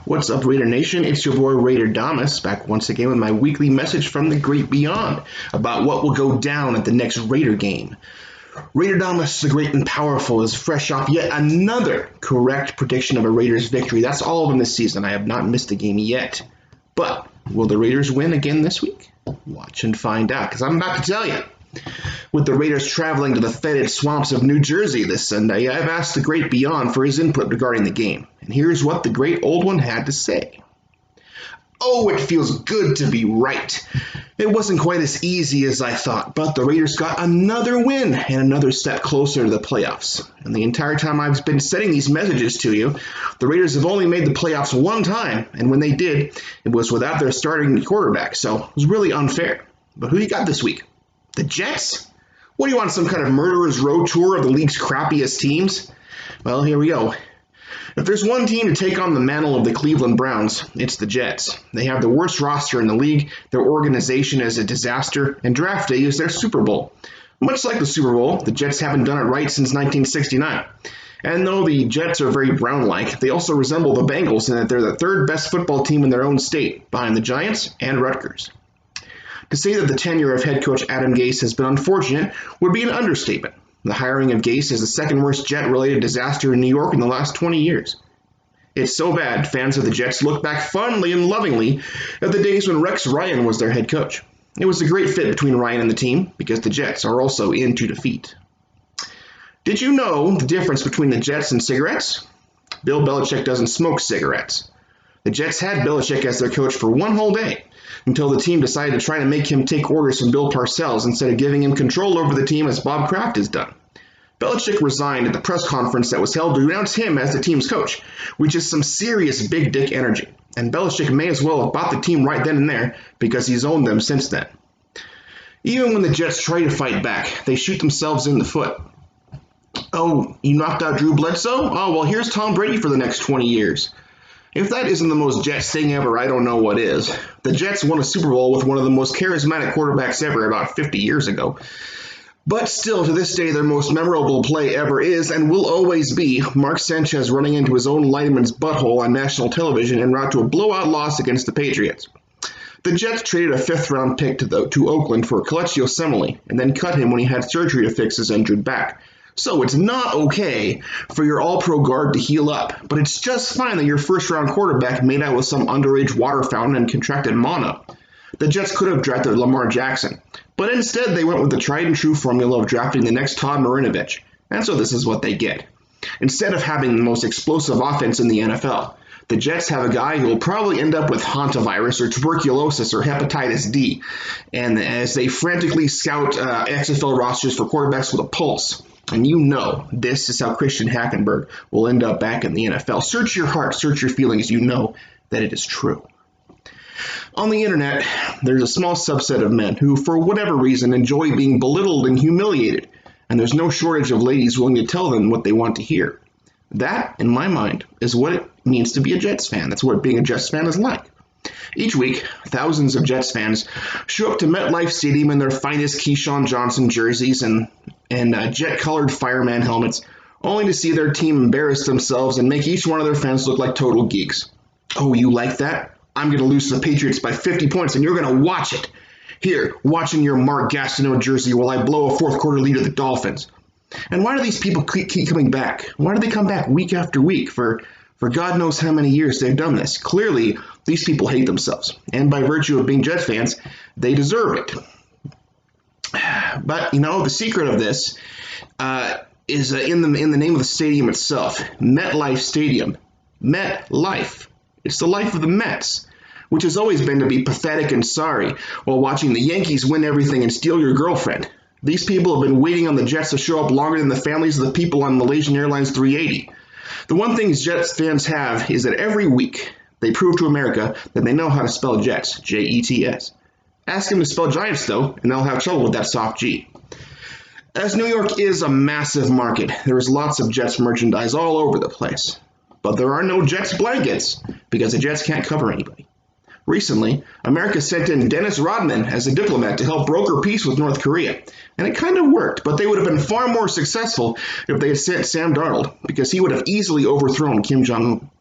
What's up, Raider Nation? It's your boy Raiderdamus, back once again with my weekly message from the great beyond about what will go down at the next Raider game. Raiderdamus, the great and powerful, is fresh off yet another correct prediction of a Raiders victory. That's all of them this season. I have not missed a game yet. But will the Raiders win again this week? Watch and find out, because I'm about to tell you. With the Raiders traveling to the fetid swamps of New Jersey this Sunday, I've asked the great Beyond for his input regarding the game. And here's what the great old one had to say. Oh, it feels good to be right. It wasn't quite as easy as I thought, but the Raiders got another win and another step closer to the playoffs. And the entire time I've been sending these messages to you, the Raiders have only made the playoffs one time, and when they did, it was without their starting quarterback, so it was really unfair. But who you got this week? The Jets? What do you want, some kind of murderer's road tour of the league's crappiest teams? Well, here we go. If there's one team to take on the mantle of the Cleveland Browns, it's the Jets. They have the worst roster in the league, their organization is a disaster, and draft day is their Super Bowl. Much like the Super Bowl, the Jets haven't done it right since 1969. And though the Jets are very Brown-like, they also resemble the Bengals in that they're the third best football team in their own state, behind the Giants and Rutgers. To say that the tenure of head coach Adam Gase has been unfortunate would be an understatement. The hiring of Gase is the second worst Jet-related disaster in New York in the last 20 years. It's so bad, fans of the Jets look back fondly and lovingly at the days when Rex Ryan was their head coach. It was a great fit between Ryan and the team, because the Jets are also into defeat. Did you know the difference between the Jets and cigarettes? Bill Belichick doesn't smoke cigarettes. The Jets had Belichick as their coach for one whole day, until the team decided to try to make him take orders from Bill Parcells instead of giving him control over the team as Bob Kraft has done. Belichick resigned at the press conference that was held to announce him as the team's coach, which is some serious big dick energy, and Belichick may as well have bought the team right then and there because he's owned them since then. Even when the Jets try to fight back, they shoot themselves in the foot. Oh, you knocked out Drew Bledsoe? Oh, well, here's Tom Brady for the next 20 years. If that isn't the most Jets thing ever, I don't know what is. The Jets won a Super Bowl with one of the most charismatic quarterbacks ever about 50 years ago. But still, to this day, their most memorable play ever is and will always be Mark Sanchez running into his own lineman's butthole on national television en route to a blowout loss against the Patriots. The Jets traded a fifth-round pick to Oakland for Kelechi Osemele and then cut him when he had surgery to fix his injured back. So it's not okay for your all-pro guard to heal up, but it's just fine that your first-round quarterback made out with some underage water fountain and contracted mono. The Jets could have drafted Lamar Jackson, but instead they went with the tried-and-true formula of drafting the next Todd Marinovich, and so this is what they get. Instead of having the most explosive offense in the NFL, the Jets have a guy who will probably end up with hantavirus or tuberculosis or hepatitis D, and as they frantically scout XFL rosters for quarterbacks with a pulse. And you know this is how Christian Hackenberg will end up back in the NFL. Search your heart, search your feelings. You know that it is true. On the internet, there's a small subset of men who, for whatever reason, enjoy being belittled and humiliated. And there's no shortage of ladies willing to tell them what they want to hear. That, in my mind, is what it means to be a Jets fan. That's what being a Jets fan is like. Each week, thousands of Jets fans show up to MetLife Stadium in their finest Keyshawn Johnson jerseys and jet-colored fireman helmets, only to see their team embarrass themselves and make each one of their fans look like total geeks. Oh, you like that? I'm going to lose to the Patriots by 50 points, and you're going to watch it. Here, watching your Mark Gastineau jersey while I blow a fourth-quarter lead to the Dolphins. And why do these people keep coming back? Why do they come back week after week for God knows how many years they've done this? Clearly, these people hate themselves, and by virtue of being Jets fans, they deserve it. But, the secret of this is in the name of the stadium itself, MetLife Stadium. MetLife. It's the life of the Mets, which has always been to be pathetic and sorry while watching the Yankees win everything and steal your girlfriend. These people have been waiting on the Jets to show up longer than the families of the people on Malaysian Airlines 380. The one thing Jets fans have is that every week they prove to America that they know how to spell Jets, Jets. Ask them to spell Giants, though, and they'll have trouble with that soft G. As New York is a massive market, there is lots of Jets merchandise all over the place. But there are no Jets blankets, because the Jets can't cover anybody. Recently, America sent in Dennis Rodman as a diplomat to help broker peace with North Korea. And it kind of worked, but they would have been far more successful if they had sent Sam Darnold, because he would have easily overthrown Kim Jong-un.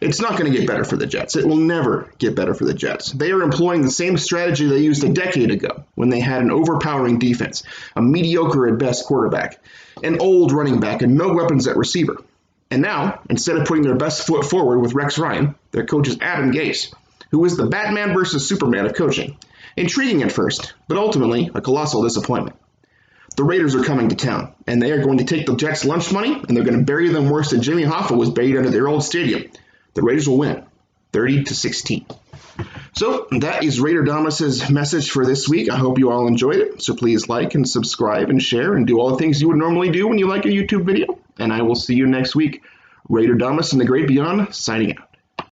It's not going to get better for the Jets. It will never get better for the Jets. They are employing the same strategy they used a decade ago when they had an overpowering defense, a mediocre at best quarterback, an old running back, and no weapons at receiver. And now, instead of putting their best foot forward with Rex Ryan, their coach is Adam Gase, who is the Batman versus Superman of coaching. Intriguing at first, but ultimately a colossal disappointment. The Raiders are coming to town, and they are going to take the Jets' lunch money, and they're going to bury them worse than Jimmy Hoffa was buried under their old stadium. The Raiders will win, 30-16. So that is Raiderdamus' message for this week. I hope you all enjoyed it. So please like and subscribe and share and do all the things you would normally do when you like a YouTube video. And I will see you next week. Raiderdamus and the Great Beyond, signing out.